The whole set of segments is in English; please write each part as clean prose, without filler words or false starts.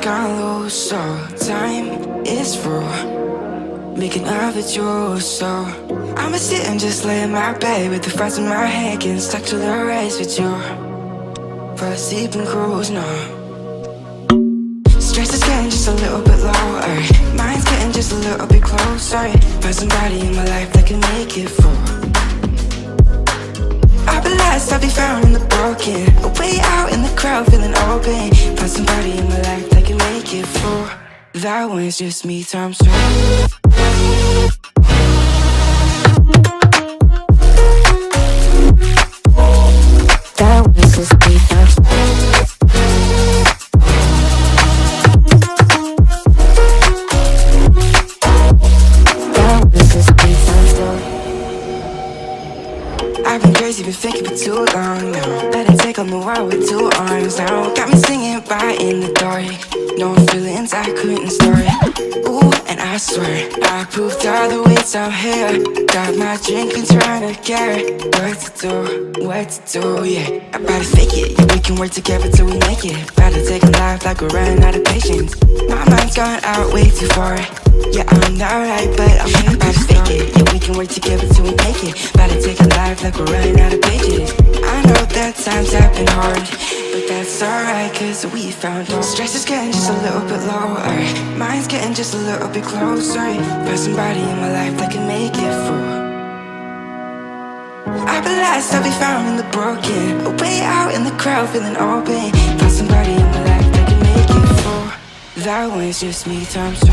can't lose, so time is through. Making of it yours, so I'ma sit and just lay in my bed with the thoughts in my head, getting stuck to the race with you. For a sleeping cruise, no. Stress is getting just a little bit lower, mind's getting just a little bit closer. Find somebody in my life that can make it full. I'll be lost, I'll be found in the broken, way out in the crowd feeling open. Find somebody in my life that can make it full. That one's just me times two. That was just me times two. That was just me times two. I've been crazy, been thinking for too long now. Let it take on the world with two arms now. Got me singing right in the dark. No feelings I couldn't store. Ooh, and I swear I proved all the ways I'm here. Got my drink and trying to get what to do, yeah. I better fake it, yeah, we can work together till we make it. Better take a life like we're running out of patience. My mind's gone out way too far. Yeah, I'm not right, but I'm here. Better fake it, yeah, we can work together till we make it. Better take a life like we're running out of pages. I know that times have been hard, but that's alright, cause we found hope. Stress is getting just a little bit lower, mind's getting just a little bit closer. Find somebody in my life that can make it through. I'll be lost, I'll be found in the broken, way out in the crowd feeling open. Find somebody in my life that can make it through. That one's just me times two.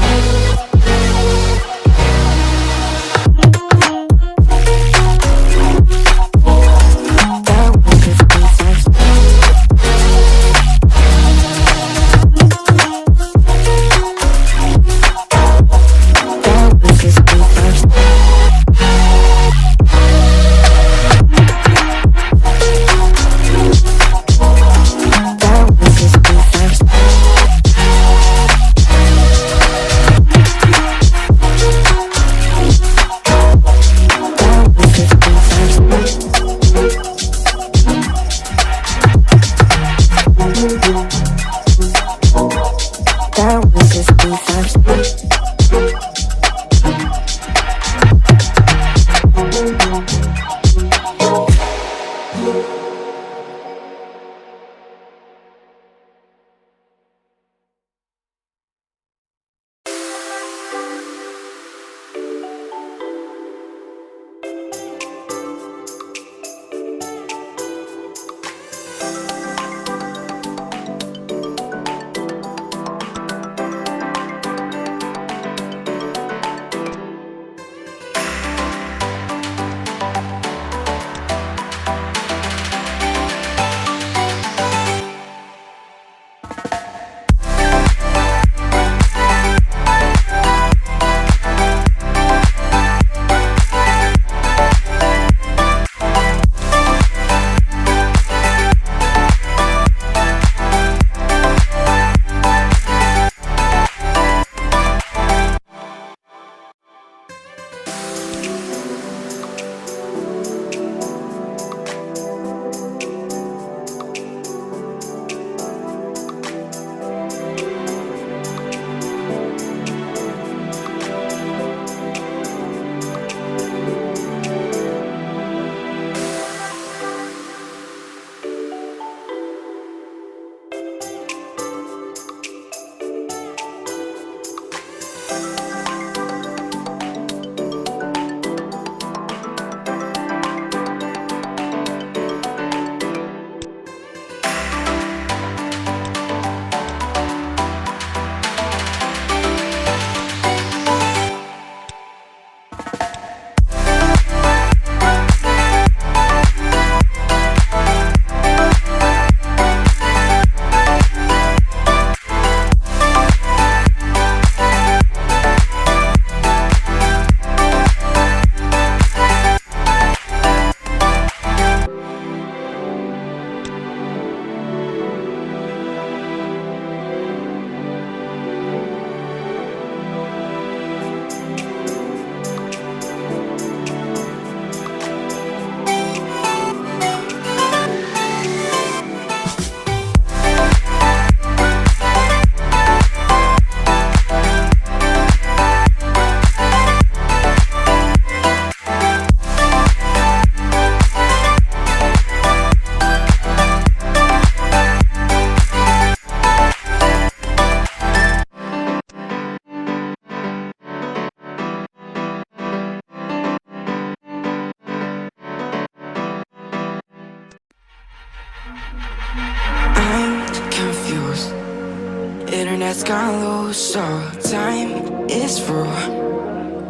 head's gone loose, so time is through.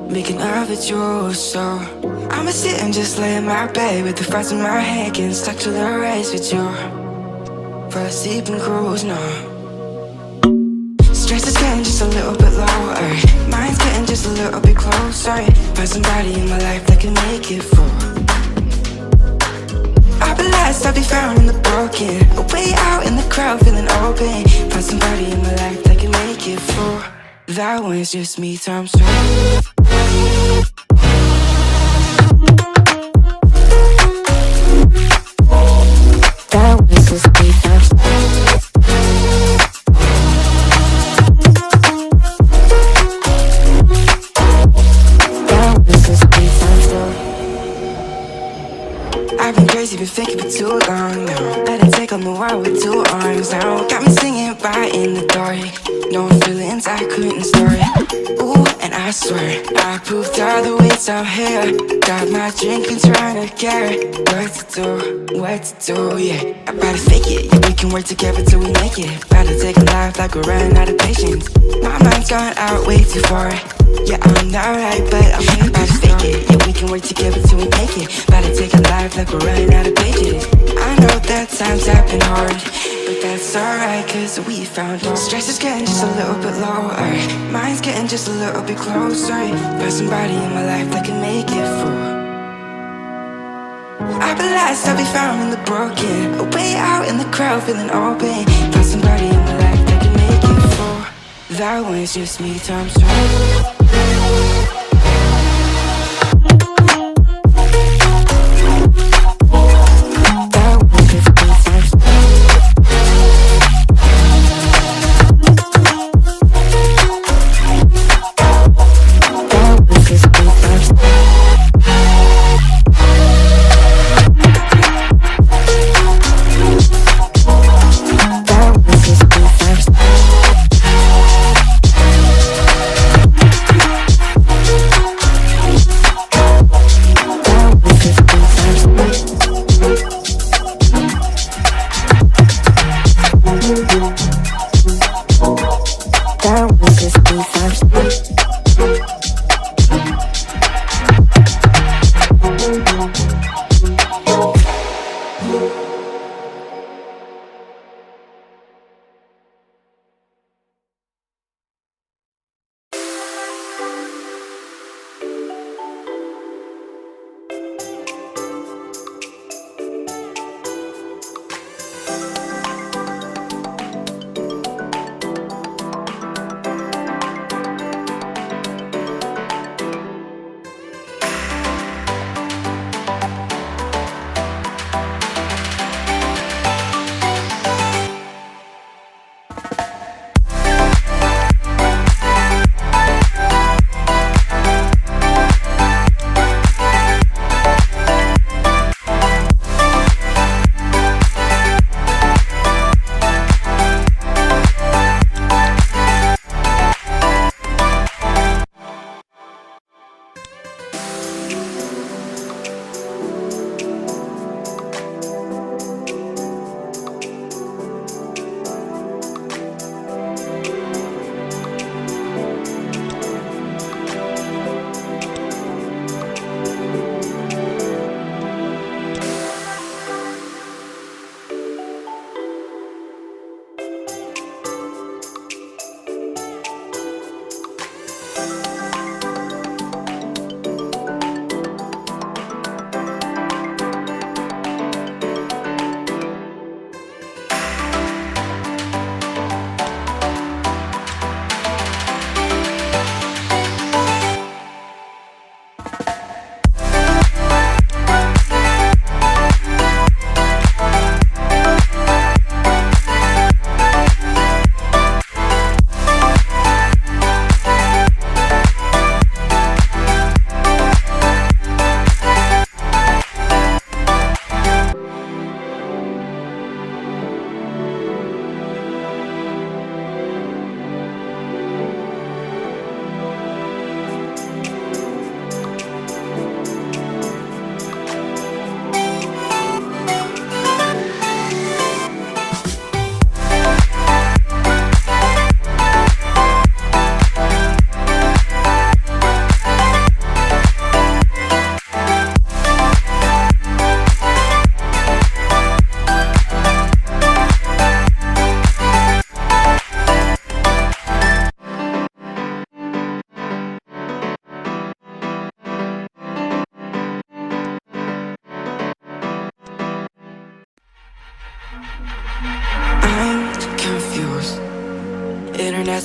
Making love at you, so I'ma sit and just lay in my bed with the frost in my head, getting stuck to the race with you. For a sleeping cruise, no. Stress is getting just a little bit lower. Mind's getting just a little bit closer. Find somebody in my life that can make it through. I'll be lost, I'll be found in the broken. Way out in the crowd, feeling open. Find somebody in my life that can make it through. That one's just me times two. That was just me times two. That was just me times two. I've been crazy, been thinking for too long now. Let it take on the world with two arms now. Got me singing right in the dark. No feelings I couldn't store it. Ooh, and I swear I proved all the ways I'm here. Got my drink and trying to get what to do, yeah. I better fake it, yeah, we can work together till we make it. Better take a life like we're running out of patience. My mind's gone out way too far. Yeah, I'm not right, but I'm here to fake it. Yeah, we can work together till we make it. Better take a life like we're running out of pages. I know that times have been hard, but that's alright, cause we found out. Stress is getting just a little bit lower. Mine's getting just a little bit closer. Find somebody in my life that can make it through. I'll be lost, I'll be found in the broken. Way out in the crowd, feeling open. Find somebody in my life that can make it through. That one's just me times two.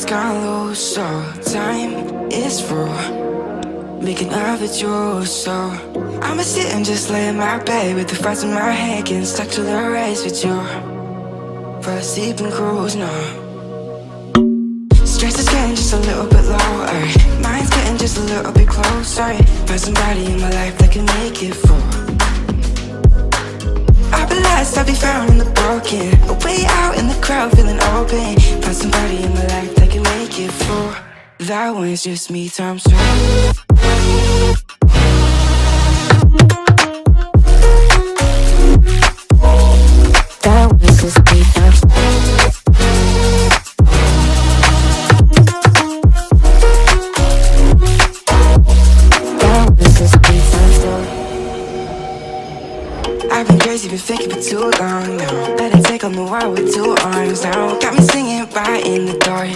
gone low, so time is through. Making love with you, so I'ma sit and just lay in my bed with the thoughts in my head, getting stuck to the race with you. For a sleeping cruise, no. Stress is getting just a little bit lower. Mind's getting just a little bit closer. Find somebody in my life that can make it through. I'll be lost, I'll be found in the broken. Way out in the crowd, feeling open. Find somebody in my life that can make it through. That one's just me times two. That one's just me times two. I've been crazy, been thinking for too long now. Let it take on the world with two arms now. Got me singing right in the dark.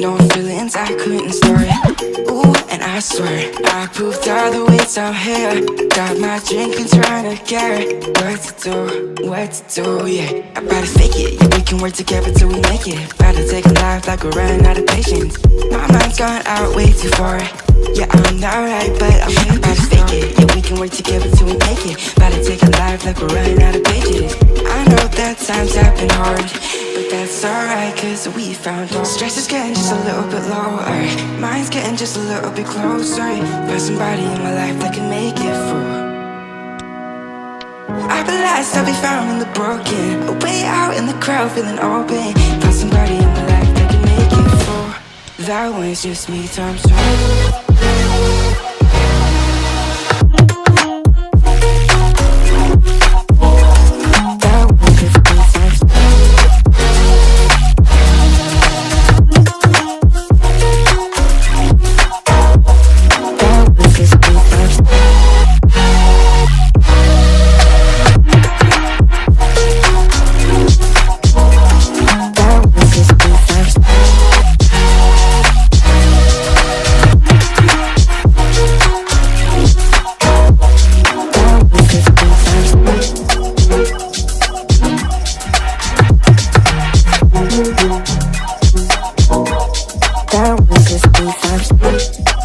No feelings I couldn't store it. Ooh, and I swear I proved all the ways I'm here. Got my drink and trying to get what to do, yeah. I better fake it, yeah, we can work together till we make it. Better take a life like we're running out of patience. My mind's gone out way too far. Yeah, I'm not right, but I'm about to fake it. Yeah, we can work together till we make it. About to take a life like we're running out of pages. I know that times have been hard, but that's alright, cause we found home. Stress is getting just a little bit lower. Mine's getting just a little bit closer. Find somebody in my life that can make it through. I'll be lost, I'll be found in the broken. Way out in the crowd, feeling open. Find somebody in my life that can make it through. That one's just me times two. That was just me first.